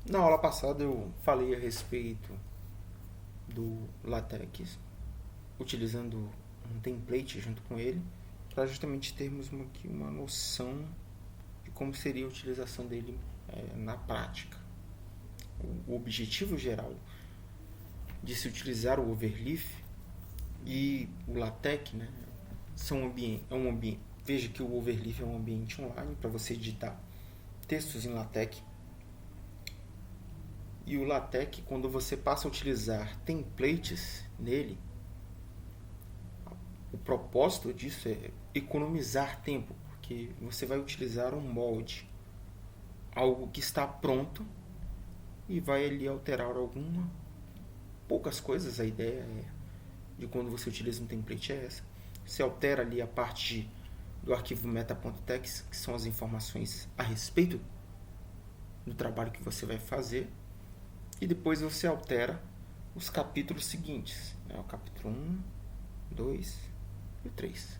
Na aula passada eu falei a respeito do LaTeX, utilizando um template junto com ele, para justamente termos uma noção de como seria a utilização dele na prática. O objetivo geral de se utilizar o Overleaf e o LaTeX, né, é um ambiente. Veja que o Overleaf é um ambiente online para você editar textos em LaTeX. E o LaTeX, quando você passa a utilizar templates nele, o propósito disso é economizar tempo, porque você vai utilizar um molde, algo que está pronto, e vai ali alterar poucas coisas. A ideia de quando você utiliza um template é essa. Você altera ali a parte do arquivo meta.txt, que são as informações a respeito do trabalho que você vai fazer, e depois você altera os capítulos seguintes, né? O capítulo 1, 2 e o 3.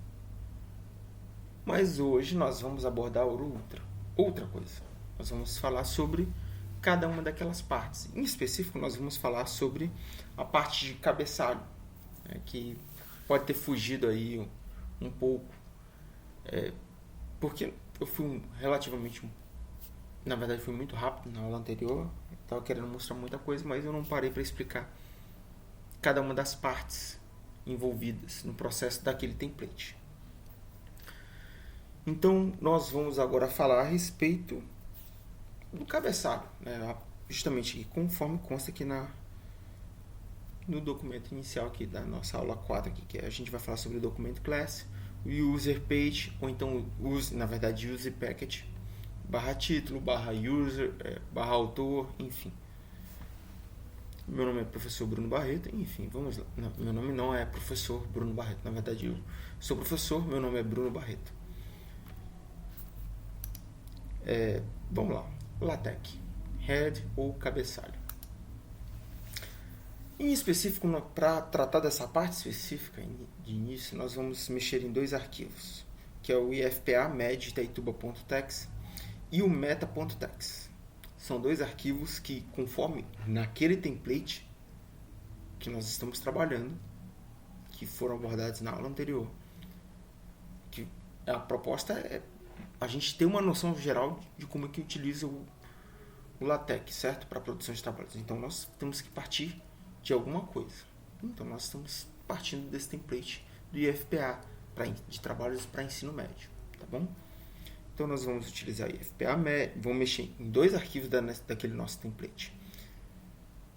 Mas hoje nós vamos abordar outra coisa. Nós vamos falar sobre cada uma daquelas partes. Em específico, nós vamos falar sobre a parte de cabeçalho, né, que pode ter fugido aí um pouco, porque eu fui na verdade fui muito rápido na aula anterior, estava querendo mostrar muita coisa, mas eu não parei para explicar cada uma das partes envolvidas no processo daquele template. Então, nós vamos agora falar a respeito do cabeçalho, né? Justamente conforme consta aqui no documento inicial aqui da nossa aula 4, aqui, que a gente vai falar sobre o documento class, o user page, ou então, na verdade, user package, barra título, barra user, barra autor, enfim. Meu nome é professor Bruno Barreto, enfim, vamos lá. Não, meu nome não é professor Bruno Barreto, na verdade eu sou professor, meu nome é Bruno Barreto. Vamos lá, LaTeX, head ou cabeçalho. Em específico, para tratar dessa parte específica de início, nós vamos mexer em dois arquivos, que é o ifpa med itaituba.txt e o meta.txt. São dois arquivos que, conforme naquele template que nós estamos trabalhando, que foram abordados na aula anterior, que a proposta é a gente ter uma noção geral de como é que utiliza o LaTeX, certo? Para a produção de trabalhos. Então nós temos que partir de alguma coisa. Então nós estamos partindo desse template do IFPA de trabalhos para ensino médio, tá bom? Então nós vamos utilizar IFPA, vamos mexer em dois arquivos daquele nosso template.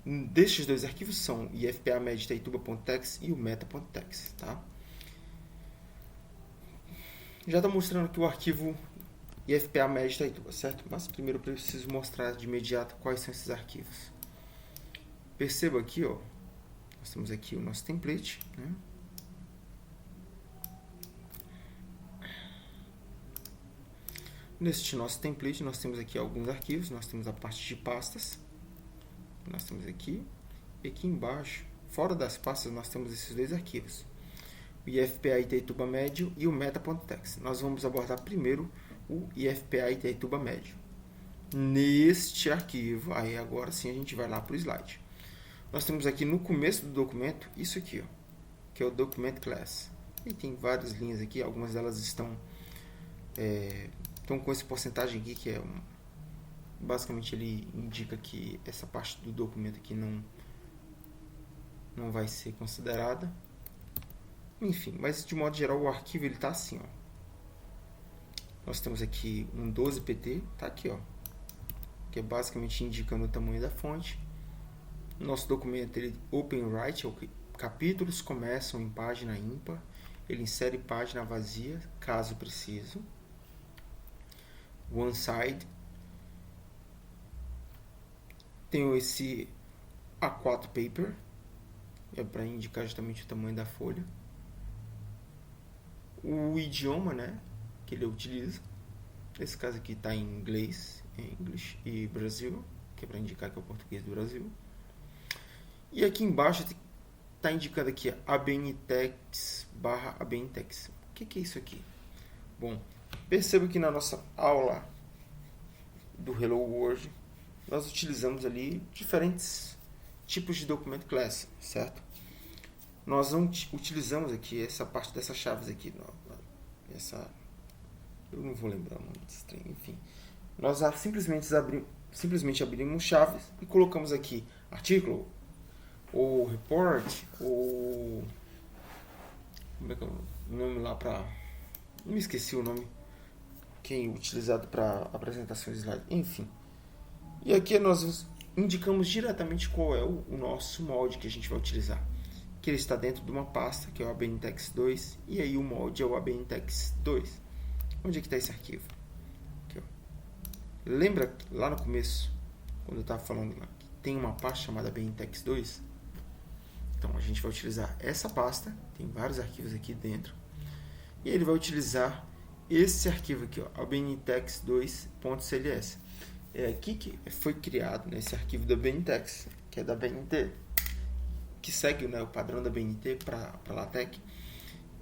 Destes dois arquivos são o IFPA med itaituba.txt e o meta.txt, tá? Já está mostrando aqui o arquivo IFPA med itaituba, certo? Mas primeiro eu preciso mostrar de imediato quais são esses arquivos. Perceba aqui, ó, nós temos aqui o nosso template, né? Neste nosso template nós temos aqui alguns arquivos, nós temos a parte de pastas, nós temos aqui, e aqui embaixo, fora das pastas, nós temos esses dois arquivos, o IFPA Itaituba Médio e o meta.txt. Nós vamos abordar primeiro o IFPA Itaituba Médio. Neste arquivo, aí agora sim a gente vai lá para o slide. Nós temos aqui no começo do documento, isso aqui, ó, que é o Document Class. E tem várias linhas aqui, algumas delas estão com essa porcentagem aqui, que basicamente ele indica que essa parte do documento aqui não vai ser considerada. Enfim, mas de modo geral o arquivo ele está assim, ó. Nós temos aqui um 12pt, tá aqui, ó, que é basicamente indicando o tamanho da fonte. Nosso documento ele OpenWrite, capítulos começam em página ímpar, ele insere página vazia, caso preciso. One side, tenho esse A4 paper, é para indicar justamente o tamanho da folha. O idioma, né, que ele utiliza, nesse caso aqui está em inglês, English e Brasil, que é para indicar que é o português do Brasil. E aqui embaixo está indicando aqui abntext/abntext. O que é isso aqui? Bom, perceba que na nossa aula do Hello World nós utilizamos ali diferentes tipos de document class, certo? Nós não utilizamos aqui essa parte dessas chaves aqui, eu não vou lembrar o nome desse trem, enfim. Nós simplesmente abrimos chaves e colocamos aqui article, ou report, ou como é que é o nome lá para... Não me esqueci o nome que é utilizado para apresentação de slide, enfim. E aqui nós indicamos diretamente qual é o nosso molde que a gente vai utilizar. Que ele está dentro de uma pasta, que é o ABNText2, e aí o molde é o ABNText2. Onde é que está esse arquivo? Aqui, ó. Lembra lá no começo, quando eu estava falando lá, que tem uma pasta chamada ABNText2? Então a gente vai utilizar essa pasta, tem vários arquivos aqui dentro, e ele vai utilizar esse arquivo aqui, ABNText2.cls. É aqui que foi criado, né, esse arquivo da ABNText, que é da BNT, que segue, né, o padrão da BNT para LaTeX,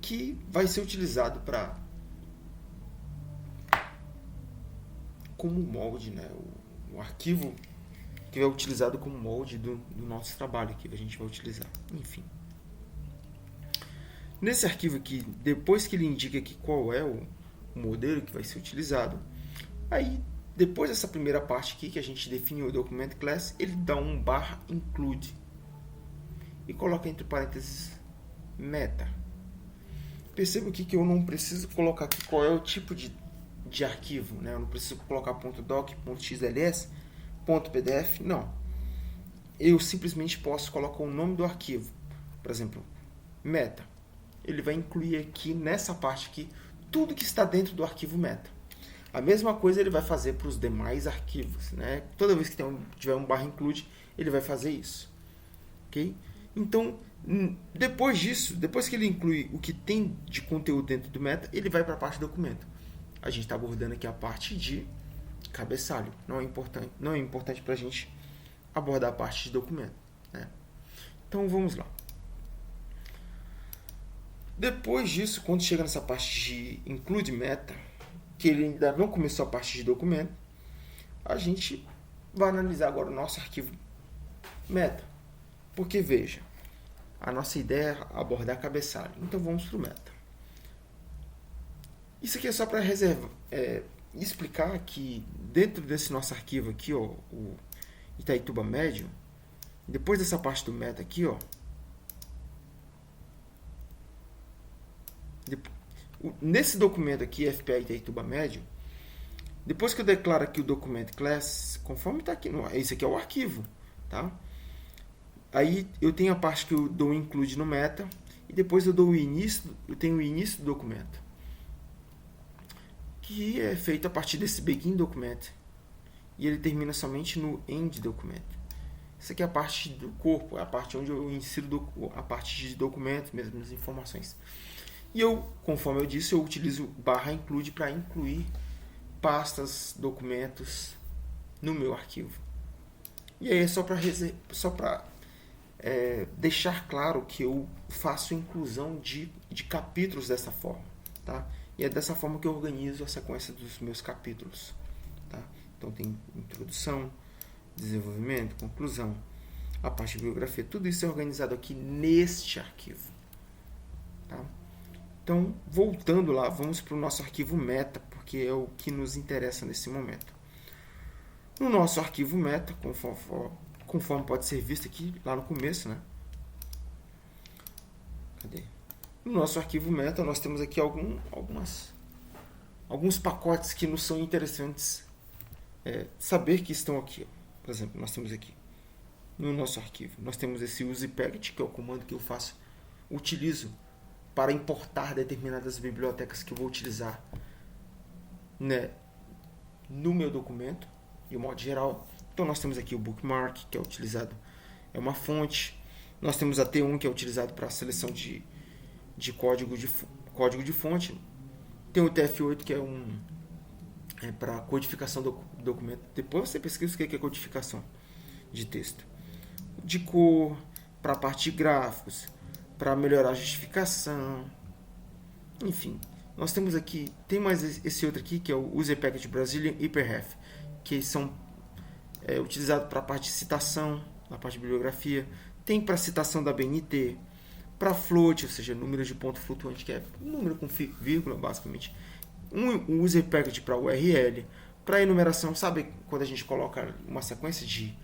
que vai ser utilizado como molde, né, o arquivo que é utilizado como molde do nosso trabalho que a gente vai utilizar. Enfim. Nesse arquivo aqui, depois que ele indica aqui qual é o modelo que vai ser utilizado, aí depois dessa primeira parte aqui que a gente definiu o document class, ele dá um /include e coloca entre parênteses meta. Perceba aqui que eu não preciso colocar aqui qual é o tipo de arquivo, né? Eu não preciso colocar .doc, .xls, .pdf, não. Eu simplesmente posso colocar o nome do arquivo, por exemplo, meta. Ele vai incluir aqui nessa parte aqui tudo que está dentro do arquivo meta. A mesma coisa ele vai fazer para os demais arquivos, né? Toda vez que tiver um /include, ele vai fazer isso, ok? Então, depois disso, depois que ele inclui o que tem de conteúdo dentro do meta, ele vai para a parte do documento. A gente está abordando aqui a parte de cabeçalho. Não é importante para a gente abordar a parte de documento, né? Então, vamos lá. Depois disso, quando chega nessa parte de include meta, que ele ainda não começou a parte de documento, a gente vai analisar agora o nosso arquivo meta. Porque, veja, a nossa ideia é abordar cabeçalho. Então, vamos para o meta. Isso aqui é só para explicar que dentro desse nosso arquivo aqui, ó, o Itaituba Médio, depois dessa parte do meta aqui, ó, nesse documento aqui, FPA Itaituba Médio, depois que eu declaro aqui o document class, conforme está aqui, esse aqui é o arquivo, tá? Aí eu tenho a parte que eu dou include no meta, e depois eu tenho o início do documento, que é feito a partir desse begin document, e ele termina somente no end document. Isso aqui é a parte do corpo, é a parte onde eu insiro a parte de documentos, mesmo as informações. E eu, conforme eu disse, eu utilizo /include para incluir pastas, documentos no meu arquivo. E aí é só para deixar claro que eu faço inclusão de capítulos dessa forma, tá? E é dessa forma que eu organizo a sequência dos meus capítulos, tá? Então tem introdução, desenvolvimento, conclusão, a parte de biografia, tudo isso é organizado aqui neste arquivo, tá? Então, voltando lá, vamos para o nosso arquivo meta, porque é o que nos interessa nesse momento. No nosso arquivo meta, conforme pode ser visto aqui lá no começo, né? Cadê? No nosso arquivo meta, nós temos aqui alguns pacotes que nos são interessantes saber que estão aqui. Por exemplo, nós temos aqui no nosso arquivo, nós temos esse usePacket, que é o comando que eu utilizo para importar determinadas bibliotecas que eu vou utilizar, né, no meu documento, de modo geral. Então nós temos aqui o bookmark, que é utilizado, é uma fonte. Nós temos a T1, que é utilizado para a seleção de código de fonte. Tem o TF8, que é para codificação do documento. Depois você pesquisa o que é codificação de texto. De cor, para a parte de gráficos, para melhorar a justificação, enfim. Nós temos aqui, tem mais esse outro aqui, que é o usePacket Brazilian Hyperref, que são é utilizado para a parte de citação, na parte de bibliografia. Tem para citação da BNT, para float, ou seja, número de ponto flutuante, que é número com vírgula, basicamente. Um user package para URL, para enumeração, sabe quando a gente coloca uma sequência de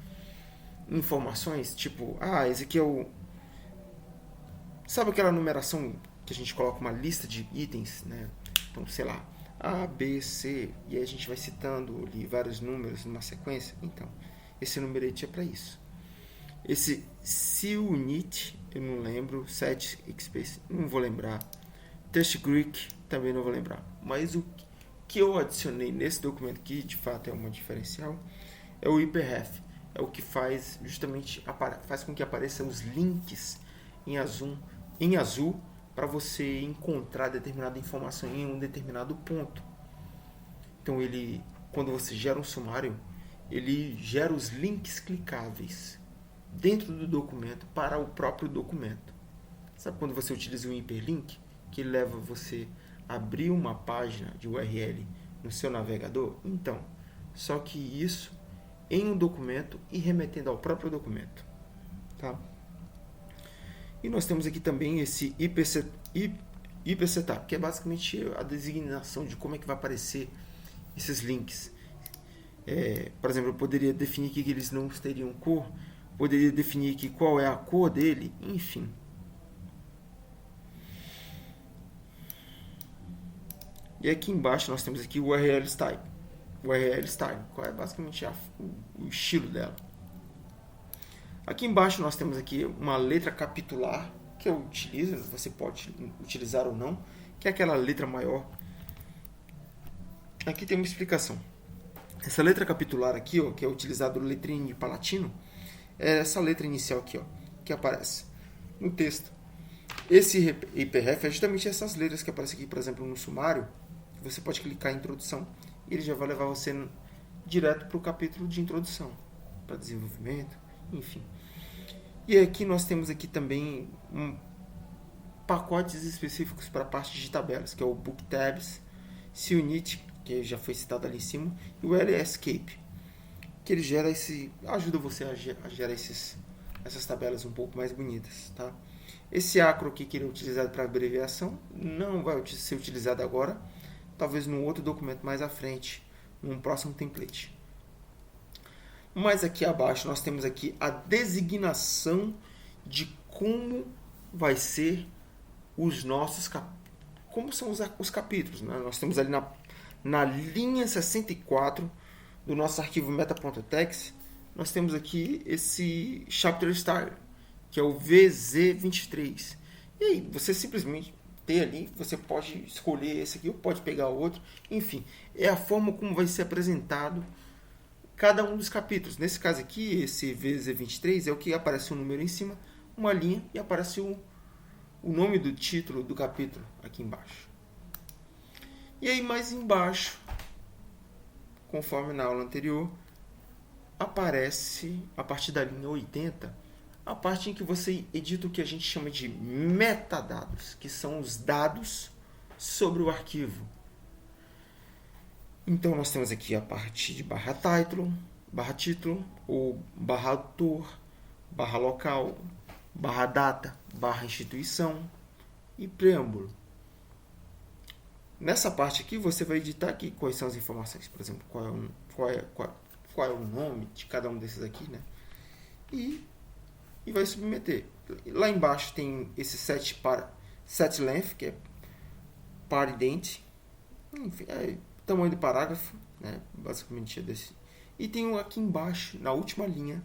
informações, tipo, esse aqui é o... Sabe aquela numeração que a gente coloca uma lista de itens, né? Então, sei lá, A, B, C, e aí a gente vai citando ali vários números numa sequência. Então, esse numerate é para isso. Esse CUnit, eu não lembro, set XSpace, não vou lembrar. Test Greek, também não vou lembrar. Mas o que eu adicionei nesse documento, que de fato é uma diferencial, é o hyperref. É o que faz justamente faz com que apareçam os links em azul para você encontrar determinada informação em um determinado ponto. Então quando você gera um sumário, ele gera os links clicáveis dentro do documento para o próprio documento. Sabe quando você utiliza um hiperlink, que leva você a abrir uma página de URL no seu navegador? Então, só que isso em um documento e remetendo ao próprio documento. Tá? E nós temos aqui também esse IP Setup, que é basicamente a designação de como é que vai aparecer esses links. Por exemplo, eu poderia definir que eles não teriam cor, poderia definir aqui qual é a cor dele, enfim. E aqui embaixo nós temos aqui o URL Style. URL Style, qual é basicamente o estilo dela. Aqui embaixo nós temos aqui uma letra capitular, que eu utilizo, você pode utilizar ou não, que é aquela letra maior. Aqui tem uma explicação. Essa letra capitular aqui, ó, que é utilizada no letrinho de Palatino, é essa letra inicial aqui, ó, que aparece no texto. Esse hyperref é justamente essas letras que aparecem aqui, por exemplo, no sumário. Você pode clicar em introdução e ele já vai levar você direto para o capítulo de introdução, para desenvolvimento, enfim. E aqui nós temos aqui também pacotes específicos para a parte de tabelas, que é o Book Tabs, CUnit, que já foi citado ali em cima, e o LScape, que ele gera ajuda você a gerar essas tabelas um pouco mais bonitas, tá? Esse acro aqui que ele é utilizado para abreviação não vai ser utilizado agora, talvez num outro documento mais à frente, num próximo template. Mas aqui abaixo nós temos aqui a designação de como vai ser os nossos como são os capítulos, né? Nós temos ali na linha 64 do nosso arquivo meta.txt, nós temos aqui esse chapter style, que é o VZ23. E aí, você simplesmente ter ali, você pode escolher esse aqui ou pode pegar outro, enfim, é a forma como vai ser apresentado cada um dos capítulos. Nesse caso aqui, esse VZ23 é o que aparece um número em cima, uma linha, e aparece o nome do título do capítulo aqui embaixo. E aí mais embaixo, conforme na aula anterior, aparece, a partir da linha 80, a parte em que você edita o que a gente chama de metadados, que são os dados sobre o arquivo. Então nós temos aqui a parte de barra título, ou barra autor, barra local, barra data, barra instituição e preâmbulo. Nessa parte aqui você vai editar aqui quais são as informações, por exemplo, qual é o nome de cada um desses aqui, né? E vai submeter. Lá embaixo tem esse set length, que é parident, enfim, é tamanho do parágrafo, né? Basicamente é desse. E tem aqui embaixo, na última linha,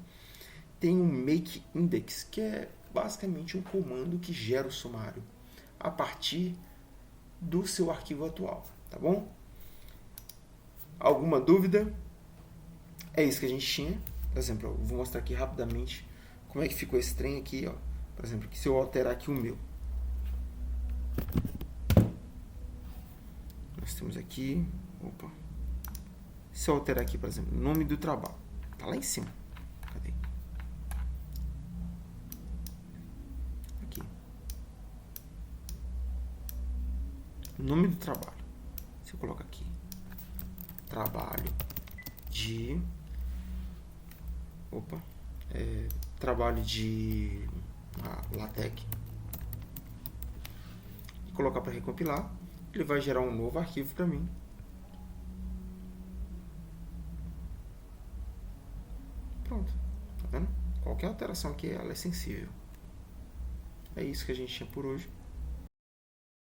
tem um make index, que é basicamente um comando que gera o sumário a partir do seu arquivo atual, tá bom? Alguma dúvida? É isso que a gente tinha. Por exemplo, eu vou mostrar aqui rapidamente como é que ficou esse trem aqui, ó. Por exemplo, que se eu alterar aqui o meu, nós temos aqui, se eu alterar aqui, por exemplo, nome do trabalho, tá lá em cima. Cadê? Aqui. Nome do trabalho. Se eu colocar aqui, trabalho de Opa. Trabalho de LaTeX. E colocar para recompilar. Ele vai gerar um novo arquivo para mim. Pronto. Tá vendo? Qualquer alteração aqui ela é sensível. É isso que a gente tinha por hoje.